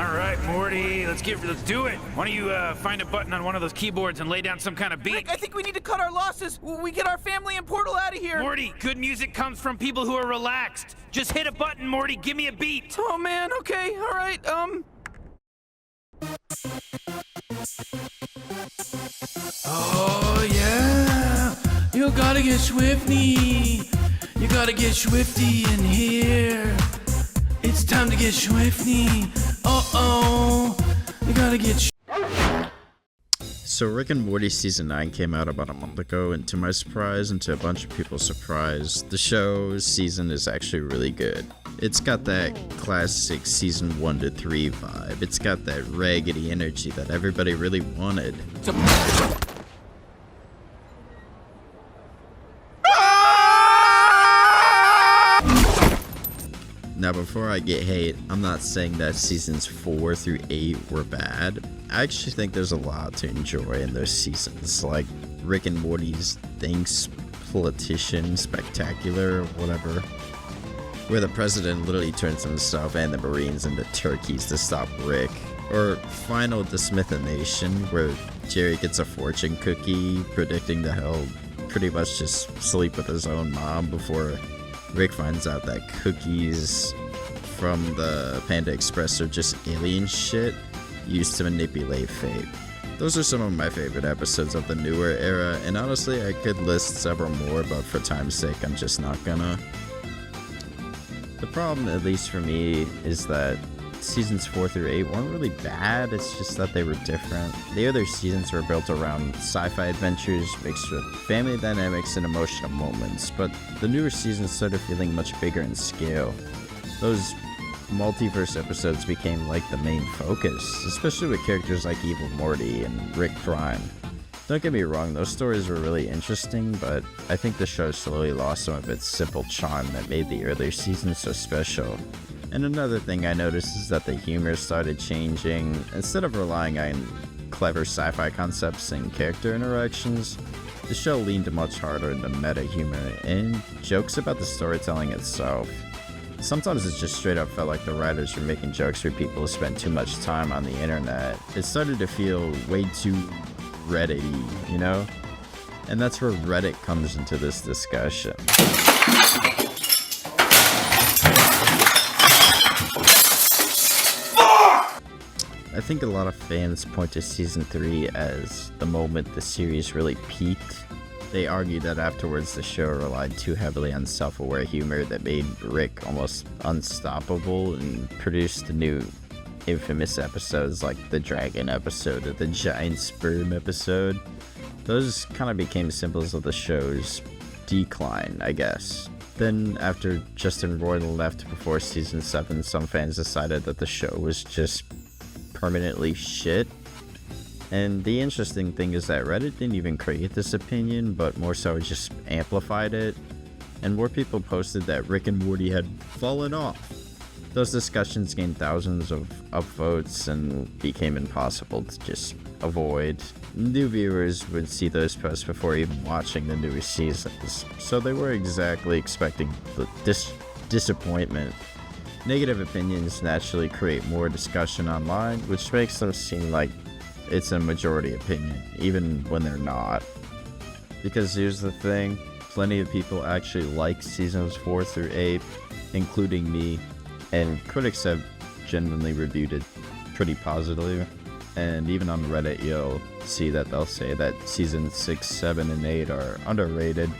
All right, Morty, let's do it. Why don't you find a button on one of those keyboards and lay down some kind of beat? Rick, I think we need to cut our losses. We get our family and Portal out of here. Morty, good music comes from people who are relaxed. Just hit a button, Morty. Give me a beat. Oh man, okay, all right. Oh yeah, you gotta get swifty. You gotta get swifty in here. It's time to get swifty. Uh-oh, you gotta get So Rick and Morty Season 9 came out about a month ago, and to my surprise and to a bunch of people's surprise, the show's season is actually really good. It's got that classic Season 1 to 3 vibe. It's got that raggedy energy that everybody really wanted. Now before I get hate, I'm not saying that seasons 4 through 8 were bad. I actually think there's a lot to enjoy in those seasons, like Rick and Morty's Thanks Politician Spectacular, whatever, where the president literally turns himself and the Marines into turkeys to stop Rick, or Final Dismythination, where Jerry gets a fortune cookie predicting that he'll pretty much just sleep with his own mom before Rick finds out that cookies from the Panda Express are just alien shit used to manipulate fate. Those are some of my favorite episodes of the newer era, and honestly I could list several more, but for time's sake I'm just not gonna. The problem, at least for me, is that seasons 4 through 8 weren't really bad, it's just that they were different. The other seasons were built around sci-fi adventures mixed with family dynamics and emotional moments, but the newer seasons started feeling much bigger in scale. Those multiverse episodes became like the main focus, especially with characters like Evil Morty and Rick Prime. Don't get me wrong, those stories were really interesting, but I think the show slowly lost some of its simple charm that made the earlier seasons so special. And another thing I noticed is that the humor started changing. Instead of relying on clever sci-fi concepts and character interactions, the show leaned much harder into meta humor and jokes about the storytelling itself. Sometimes it just straight up felt like the writers were making jokes for people who spent too much time on the internet. It started to feel way too Reddit-y, you know? And that's where Reddit comes into this discussion. I think a lot of fans point to Season 3 as the moment the series really peaked. They argue that afterwards the show relied too heavily on self-aware humor that made Rick almost unstoppable and produced the new infamous episodes like the dragon episode or the giant sperm episode. Those kind of became symbols of the show's decline, I guess. Then after Justin Roiland left before Season 7, some fans decided that the show was just permanently shit. And the interesting thing is that Reddit didn't even create this opinion, but more so just amplified it, and more people posted that Rick and Morty had fallen off. Those discussions gained thousands of upvotes and became impossible to just avoid. New viewers would see those posts before even watching the newer seasons, so they were exactly expecting the disappointment. Negative opinions naturally create more discussion online, which makes them seem like it's a majority opinion, even when they're not. Because here's the thing, plenty of people actually like seasons 4 through 8, including me, and critics have genuinely reviewed it pretty positively. And even on Reddit you'll see that they'll say that seasons 6, 7, and 8 are underrated.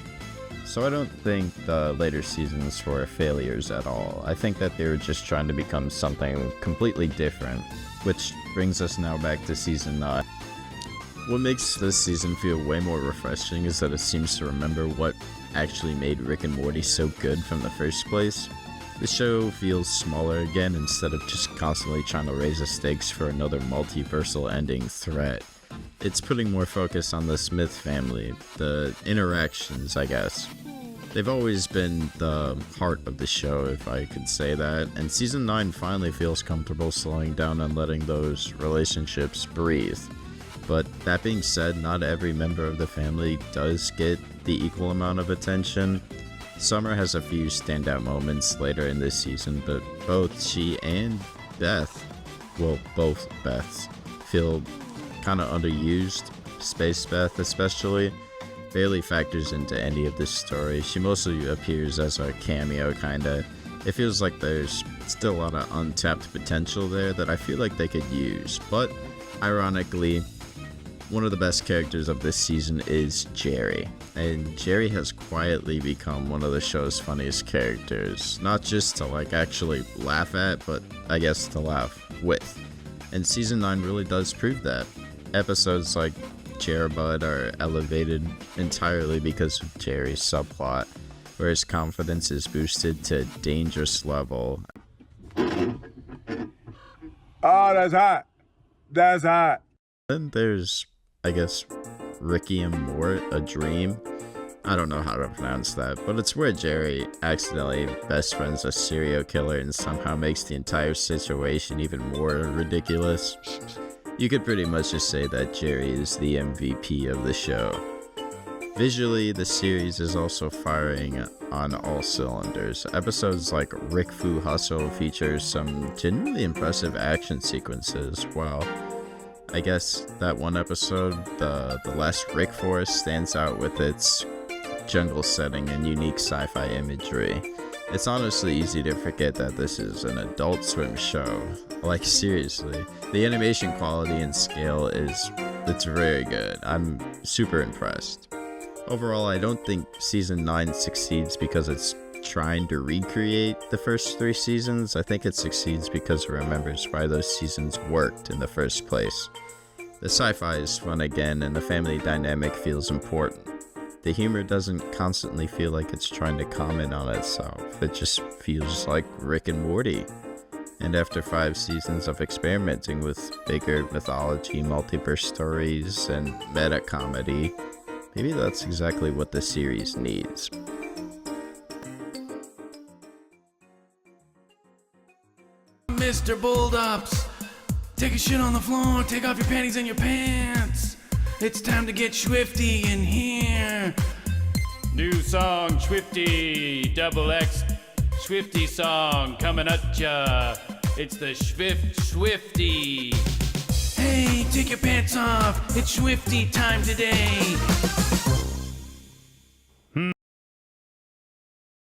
So I don't think the later seasons were failures at all. I think that they were just trying to become something completely different, which brings us now back to Season 9. What makes this season feel way more refreshing is that it seems to remember what actually made Rick and Morty so good from the first place. The show feels smaller again instead of just constantly trying to raise the stakes for another multiversal ending threat. It's putting more focus on the Smith family, the interactions, I guess. They've always been the heart of the show, if I could say that, and Season 9 finally feels comfortable slowing down and letting those relationships breathe. But that being said, not every member of the family does get the equal amount of attention. Summer has a few standout moments later in this season, but both she and Beth well, both Beths, feel kind of underused. Space Beth especially barely factors into any of this story. She mostly appears as a cameo, kinda. It feels like there's still a lot of untapped potential there that I feel like they could use. But ironically, one of the best characters of this season is Jerry. And Jerry has quietly become one of the show's funniest characters. Not just to like actually laugh at, but I guess to laugh with. And season 9 really does prove that. Episodes like Cherubud are elevated entirely because of Jerry's subplot, where his confidence is boosted to dangerous level. Oh, that's hot. That's hot. Then there's, I guess, Ricky and Morty, A Dream. I don't know how to pronounce that, but it's where Jerry accidentally best friends a serial killer and somehow makes the entire situation even more ridiculous. You could pretty much just say that Jerry is the MVP of the show. Visually, the series is also firing on all cylinders. Episodes like Rick Fu Hustle feature some genuinely impressive action sequences, while I guess that one episode, the last Rick Forest, stands out with its jungle setting and unique sci-fi imagery. It's honestly easy to forget that this is an Adult Swim show. Like, seriously, the animation quality and scale it's very good. I'm super impressed. Overall, I don't think season 9 succeeds because it's trying to recreate the first 3 seasons. I think it succeeds because it remembers why those seasons worked in the first place. The sci-fi is fun again, and the family dynamic feels important. The humor doesn't constantly feel like it's trying to comment on itself. It just feels like Rick and Morty. And after 5 seasons of experimenting with bigger mythology, multiverse stories, and meta comedy, maybe that's exactly what the series needs. Mr. Bulldops, take a shit on the floor, take off your panties and your pants. It's time to get swifty in here. New song, Swifty, double X, Swifty song coming at ya. It's the Swifty. Hey, take your pants off. It's swifty time today.